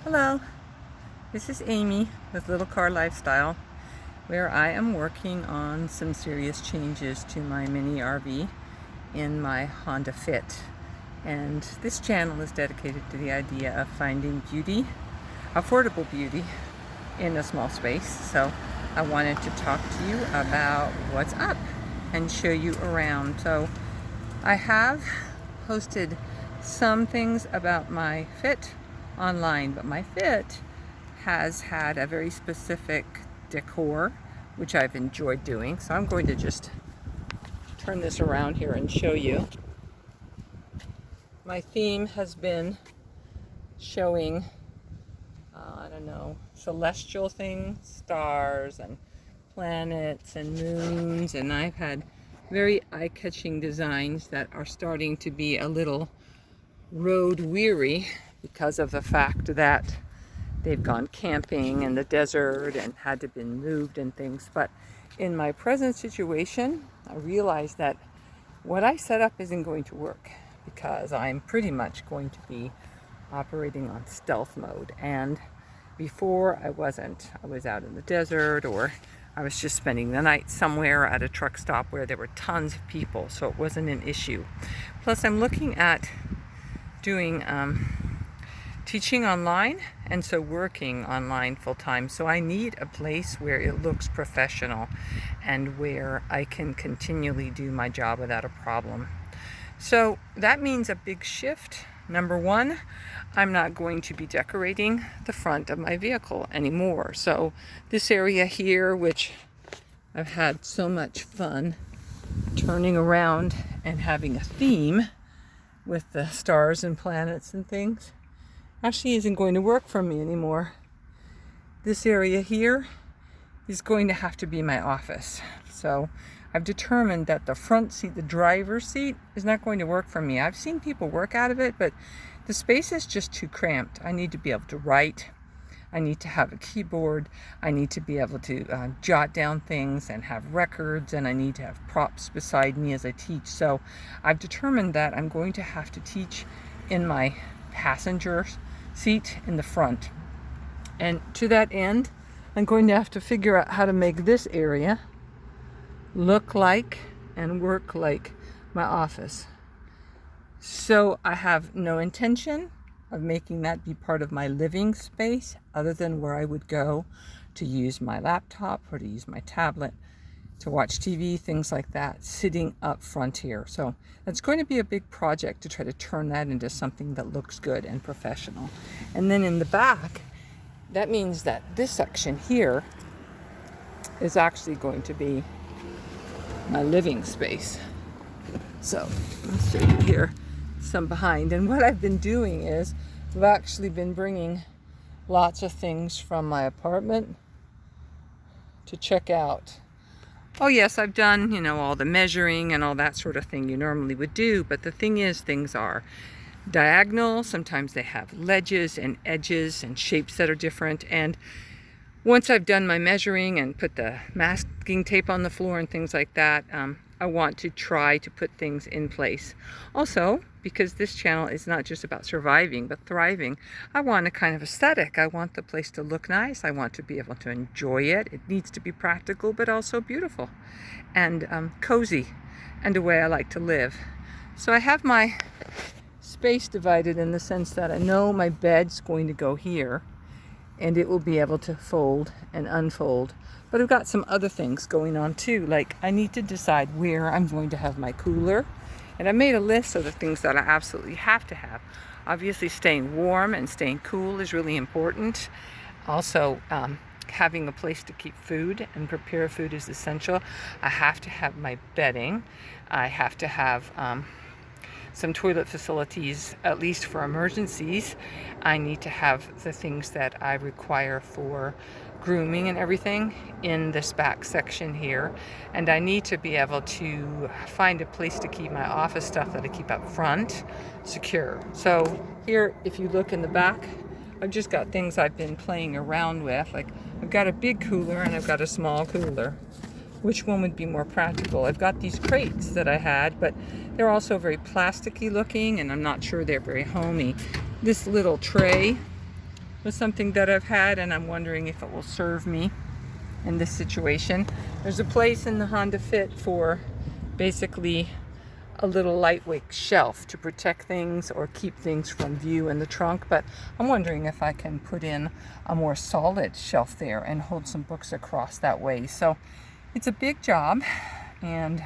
Hello, this is Amy with Little Car Lifestyle, where I am working on some serious changes to my mini RV in my Honda Fit. And this channel is dedicated to the idea of finding beauty, affordable beauty, in a small space. So I wanted to talk to you about what's up and show you around. So I have posted some things about my Fit online, but my Fit has had a very specific decor, which I've enjoyed doing. So I'm going to just turn this around here and show you. My theme has been showing, I don't know, celestial things, stars and planets and moons, and I've had very eye-catching designs that are starting to be a little road weary because of the fact that they've gone camping in the desert and had to be moved and things. But in my present situation, I realized that what I set up isn't going to work because I'm pretty much going to be operating on stealth mode. And before I wasn't. I was out in the desert, or I was just spending the night somewhere at a truck stop where there were tons of people, so it wasn't an issue. Plus, I'm looking at doing teaching online, and so working online full-time. So I need a place where it looks professional and where I can continually do my job without a problem. So that means a big shift. Number one, I'm not going to be decorating the front of my vehicle anymore. So this area here, which I've had so much fun turning around and having a theme with the stars and planets and things, actually isn't going to work for me anymore. This area here is going to have to be my office. So I've determined that the front seat, the driver's seat, is not going to work for me. I've seen people work out of it, but the space is just too cramped. I need to be able to write. I need to have a keyboard. I need to be able to jot down things and have records, and I need to have props beside me as I teach. So I've determined that I'm going to have to teach in my passenger seat in the front. And to that end, I'm going to have to figure out how to make this area look like and work like my office. So I have no intention of making that be part of my living space, other than where I would go to use my laptop or to use my tablet, to watch TV, things like that, sitting up front here. So that's going to be a big project to try to turn that into something that looks good and professional. And then in the back, that means that this section here is actually going to be my living space. So let's show you here some behind. And what I've been doing is I've actually been bringing lots of things from my apartment to check out. Oh yes, I've done, all the measuring and all that sort of thing you normally would do, but the thing is, things are diagonal. Sometimes they have ledges and edges and shapes that are different. And once I've done my measuring and put the masking tape on the floor and things like that, I want to try to put things in place. Also, because this channel is not just about surviving, but thriving, I want a kind of aesthetic. I want the place to look nice. I want to be able to enjoy it. It needs to be practical, but also beautiful and cozy, and a way I like to live. So I have my space divided in the sense that I know my bed's going to go here, and it will be able to fold and unfold. But I've got some other things going on too, like I need to decide where I'm going to have my cooler. And I made a list of the things that I absolutely have to have. Obviously, staying warm and staying cool is really important. Also, having a place to keep food and prepare food is essential. I have to have my bedding. I have to have some toilet facilities, at least for emergencies. I need to have the things that I require for grooming and everything in this back section here. And I need to be able to find a place to keep my office stuff that I keep up front secure. So here, if you look in the back, I've just got things I've been playing around with. Like I've got a big cooler and I've got a small cooler. Which one would be more practical? I've got these crates that I had, but they're also very plasticky looking, and I'm not sure they're very homey. This little tray with something that I've had, and I'm wondering if it will serve me in this situation. There's a place in the Honda Fit for basically a little lightweight shelf to protect things or keep things from view in the trunk, but I'm wondering if I can put in a more solid shelf there and hold some books across that way. So it's a big job, and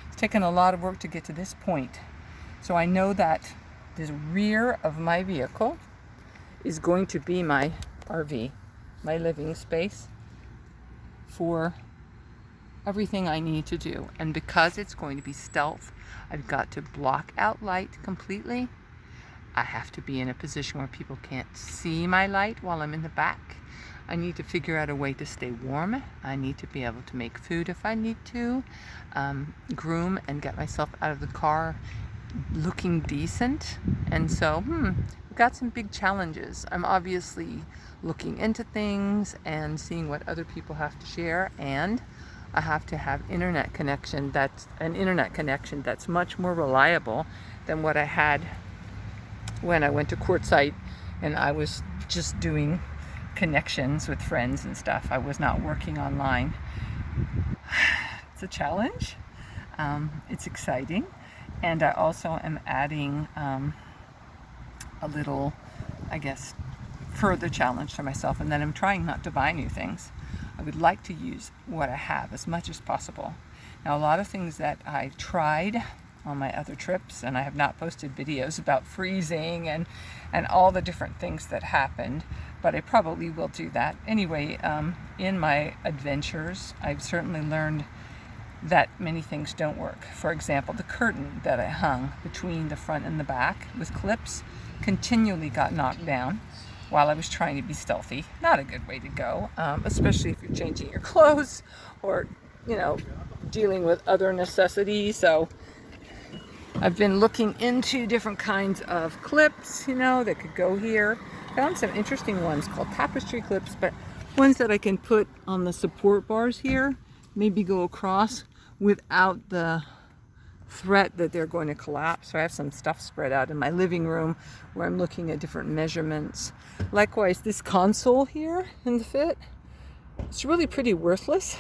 it's taken a lot of work to get to this point. So I know that the rear of my vehicle is going to be my RV, my living space for everything I need to do. And because it's going to be stealth, I've got to block out light completely. I have to be in a position where people can't see my light while I'm in the back. I need to figure out a way to stay warm. I need to be able to make food if I need to, groom and get myself out of the car looking decent. And so, we've got some big challenges. I'm obviously looking into things and seeing what other people have to share, and I have to have an internet connection that's much more reliable than what I had when I went to Quartzsite and I was just doing connections with friends and stuff. I was not working online. It's a challenge. It's exciting. And I also am adding a little, I guess, further challenge to myself. And then I'm trying not to buy new things. I would like to use what I have as much as possible. Now, a lot of things that I tried on my other trips, and I have not posted videos about freezing and all the different things that happened, but I probably will do that. Anyway, in my adventures, I've certainly learned that many things don't work. For example, the curtain that I hung between the front and the back with clips continually got knocked down while I was trying to be stealthy. Not a good way to go, especially if you're changing your clothes or, dealing with other necessities. So I've been looking into different kinds of clips, that could go here. Found some interesting ones called tapestry clips, but ones that I can put on the support bars here, maybe go across without the threat that they're going to collapse. So I have some stuff spread out in my living room where I'm looking at different measurements. Likewise, this console here in the Fit, it's really pretty worthless.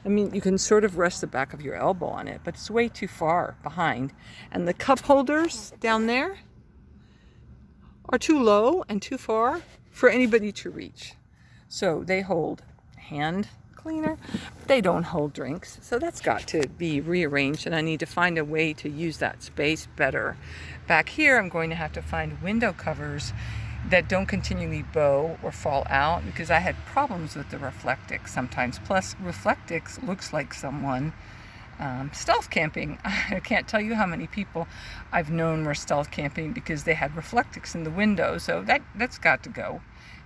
I mean, you can sort of rest the back of your elbow on it, but it's way too far behind. And the cup holders down there are too low and too far for anybody to reach. So they hold hand cleaner. They don't hold drinks. So that's got to be rearranged, and I need to find a way to use that space better. Back here, I'm going to have to find window covers that don't continually bow or fall out, because I had problems with the Reflectix sometimes. Plus, Reflectix looks like someone stealth camping. I can't tell you how many people I've known were stealth camping because they had Reflectix in the window. So that's got to go.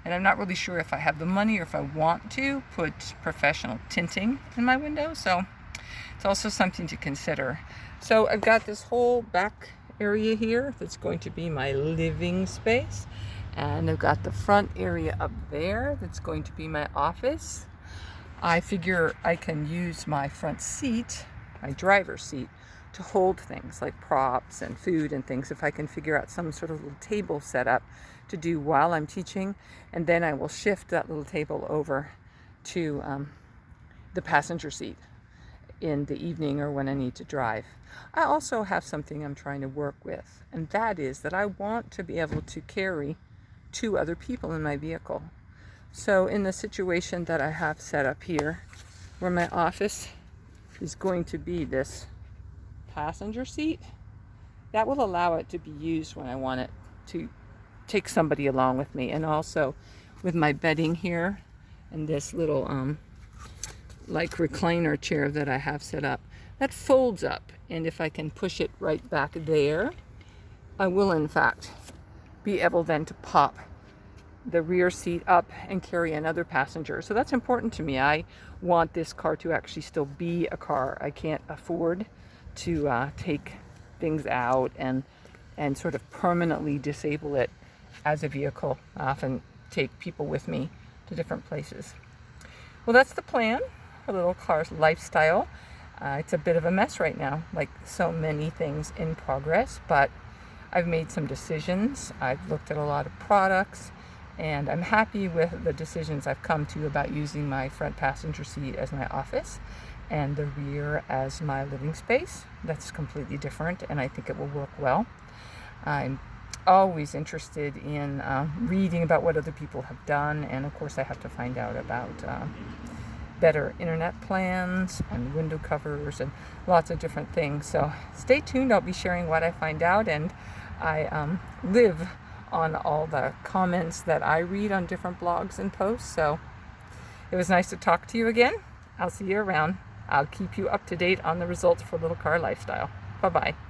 And I'm not really sure if I have the money or if I want to put professional tinting in my window. So it's also something to consider. So I've got this whole back area here that's going to be my living space. And I've got the front area up there that's going to be my office. I figure I can use my front seat, my driver's seat, to hold things like props and food and things if I can figure out some sort of little table setup to do while I'm teaching. And then I will shift that little table over to the passenger seat in the evening or when I need to drive. I also have something I'm trying to work with, and that is that I want to be able to carry 2 other people in my vehicle. So in the situation that I have set up here, where my office is going to be this passenger seat, that will allow it to be used when I want it to take somebody along with me. And also with my bedding here and this little like recliner chair that I have set up, that folds up, and if I can push it right back there, I will in fact be able then to pop the rear seat up and carry another passenger. So that's important to me. I want this car to actually still be a car. I can't afford to take things out and sort of permanently disable it as a vehicle. I often take people with me to different places. Well, that's the plan, a little car's lifestyle. It's a bit of a mess right now, like so many things in progress, but I've made some decisions. I've looked at a lot of products, And I'm happy with the decisions I've come to about using my front passenger seat as my office and the rear as my living space. That's completely different, and I think it will work well. I'm always interested in reading about what other people have done, and of course I have to find out about better internet plans and window covers and lots of different things. So stay tuned. I'll be sharing what I find out, and I live on all the comments that I read on different blogs and posts. So it was nice to talk to you again. I'll see you around. I'll keep you up to date on the results for Little Car Lifestyle. Bye-bye.